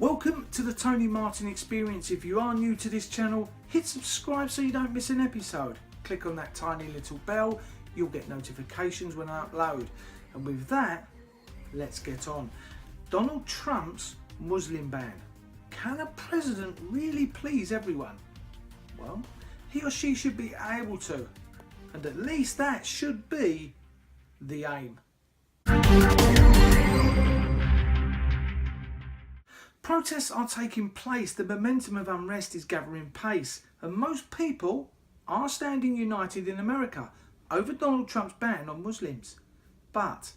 Welcome to the Tony Martin Experience. If you are new to this channel, hit subscribe so you don't miss an episode. Click on that tiny little bell, you'll get notifications when I upload. And with that, let's get on. Donald Trump's Muslim ban. Can a president really please everyone? Well, he or she should be able to, and at least that should be the aim. Protests are taking place, the momentum of unrest is gathering pace, and most people are standing united in America over Donald Trump's ban on Muslims. But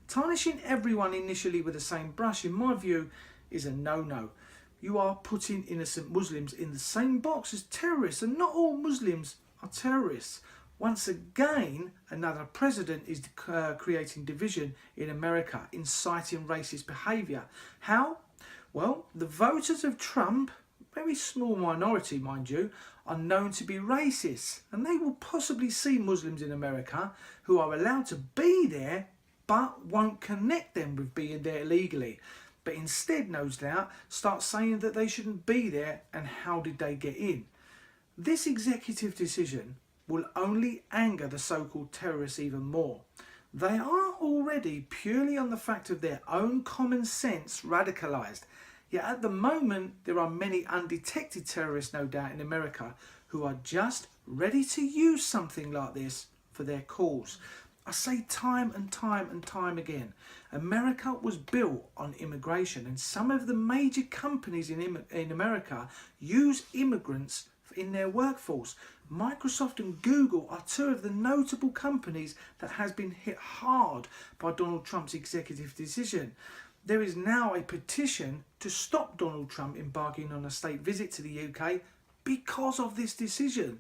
tarnishing everyone initially with the same brush, in my view, is a no-no. You are putting innocent Muslims in the same box as terrorists, and not all Muslims are terrorists. Once again, another president is creating division in America, inciting racist behaviour. How? Well, the voters of Trump, very small minority mind you, are known to be racist, and they will possibly see Muslims in America who are allowed to be there but won't connect them with being there illegally, but instead, no doubt, start saying that they shouldn't be there and how did they get in. This executive decision will only anger the so-called terrorists even more. They are already, purely on the fact of their own common sense, radicalised. Yet at the moment, there are many undetected terrorists, no doubt, in America who are just ready to use something like this for their cause. I say time and time again, America was built on immigration, and some of the major companies in America use immigrants in their workforce. Microsoft and Google are two of the notable companies that has been hit hard by Donald Trump's executive decision. There is now a petition to stop Donald Trump embarking on a state visit to the UK because of this decision.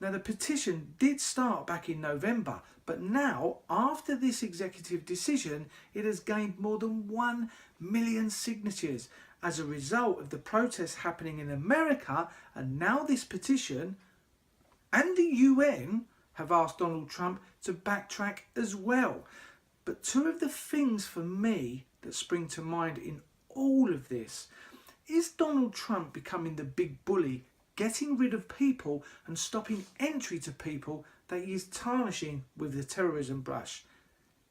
Now, the petition did start back in November, but now, after this executive decision, it has gained more than 1 million signatures as a result of the protests happening in America. And now this petition and the UN have asked Donald Trump to backtrack as well. But two of the things for me that spring to mind in all of this is Donald Trump becoming the big bully, getting rid of people and stopping entry to people that he is tarnishing with the terrorism brush.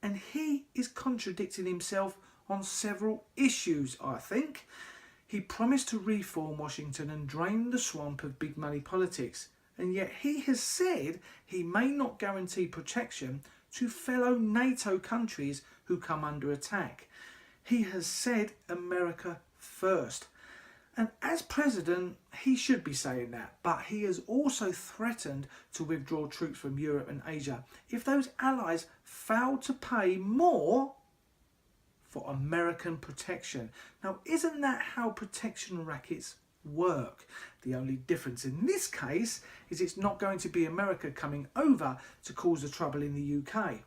And he is contradicting himself on several issues, I think. He promised to reform Washington and drain the swamp of big money politics, and yet he has said he may not guarantee protection to fellow NATO countries who come under attack. He has said America first. And as president, he should be saying that, but he has also threatened to withdraw troops from Europe and Asia if those allies fail to pay more for American protection. Now, isn't that how protection rackets work? The only difference in this case is it's not going to be America coming over to cause the trouble in the UK.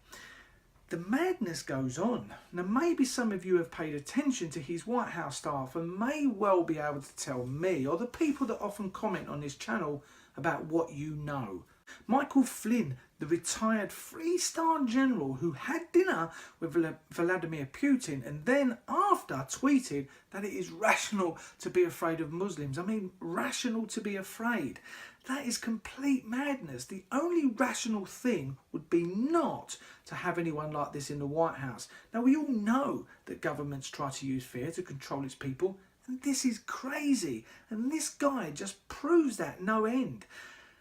The madness goes on. Now, maybe some of you have paid attention to his White House staff and may well be able to tell me or the people that often comment on this channel about what you know. Michael Flynn, the retired three-star general who had dinner with Vladimir Putin and then after tweeted that it is rational to be afraid of Muslims. I mean, rational to be afraid. That is complete madness. The only rational thing would be not to have anyone like this in the White House. Now, we all know that governments try to use fear to control its people, and this is crazy. And this guy just proves that no end.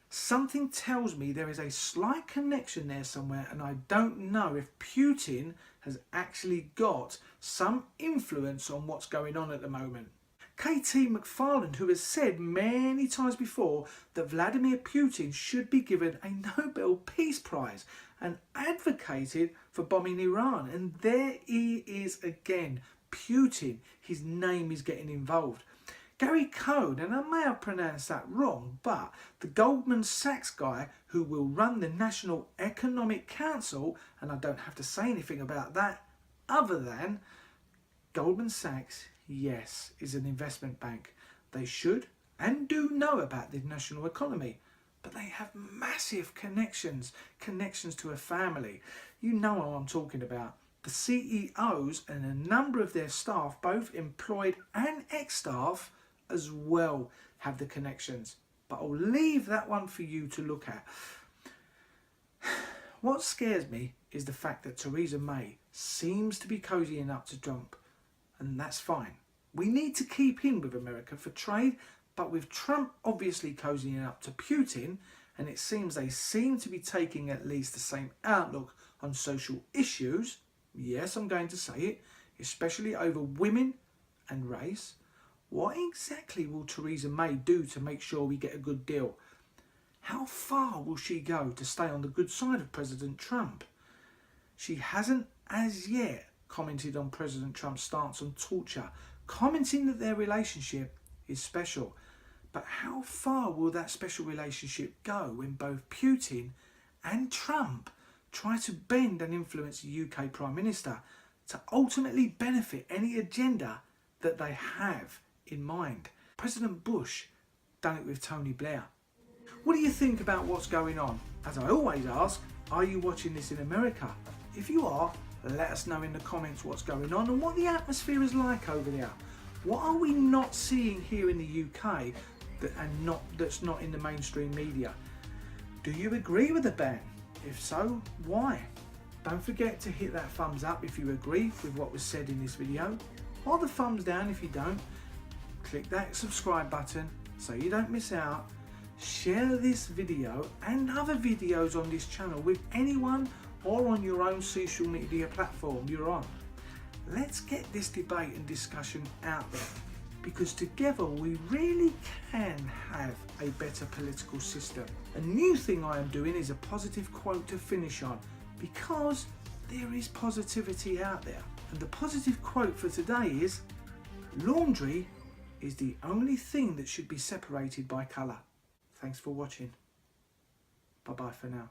Something tells me there is a slight connection there somewhere, and I don't know if Putin has actually got some influence on what's going on at the moment. KT McFarland, who has said many times before that Vladimir Putin should be given a Nobel Peace Prize, and advocated for bombing Iran. And there he is again, Putin, his name is getting involved. Gary Cohn, and I may have pronounced that wrong, but the Goldman Sachs guy who will run the National Economic Council, and I don't have to say anything about that other than Goldman Sachs, yes, is an investment bank. They should and do know about the national economy, but they have massive connections to a family. You know what I'm talking about. The CEOs and a number of their staff, both employed and ex-staff as well, have the connections. But I'll leave that one for you to look at. What scares me is the fact that Theresa May seems to be cozying up to Trump, and that's fine. We need to keep in with America for trade, but with Trump obviously cozying up to Putin, and it seems they seem to be taking at least the same outlook on social issues, yes, I'm going to say it, especially over women and race. What exactly will Theresa May do to make sure we get a good deal? How far will she go to stay on the good side of President Trump? She hasn't as yet commented on President Trump's stance on torture, commenting that their relationship is special. But how far will that special relationship go when both Putin and Trump try to bend and influence the UK Prime Minister to ultimately benefit any agenda that they have in mind? President Bush done it with Tony Blair. What do you think about what's going on? As I always ask, are you watching this in America? If you are, let us know in the comments what's going on and what the atmosphere is like over there. What are we not seeing here in the UK that's not in the mainstream media? Do you agree with the ban? If so, why? Don't forget to hit that thumbs up if you agree with what was said in this video, or the thumbs down if you don't. Click that subscribe button so you don't miss out. Share this video and other videos on this channel with anyone or on your own social media platform you're on. Let's get this debate and discussion out there, because together we really can have a better political system. A new thing I am doing is a positive quote to finish on, because there is positivity out there. And the positive quote for today is, laundry is the only thing that should be separated by colour. Thanks for watching. Bye bye for now.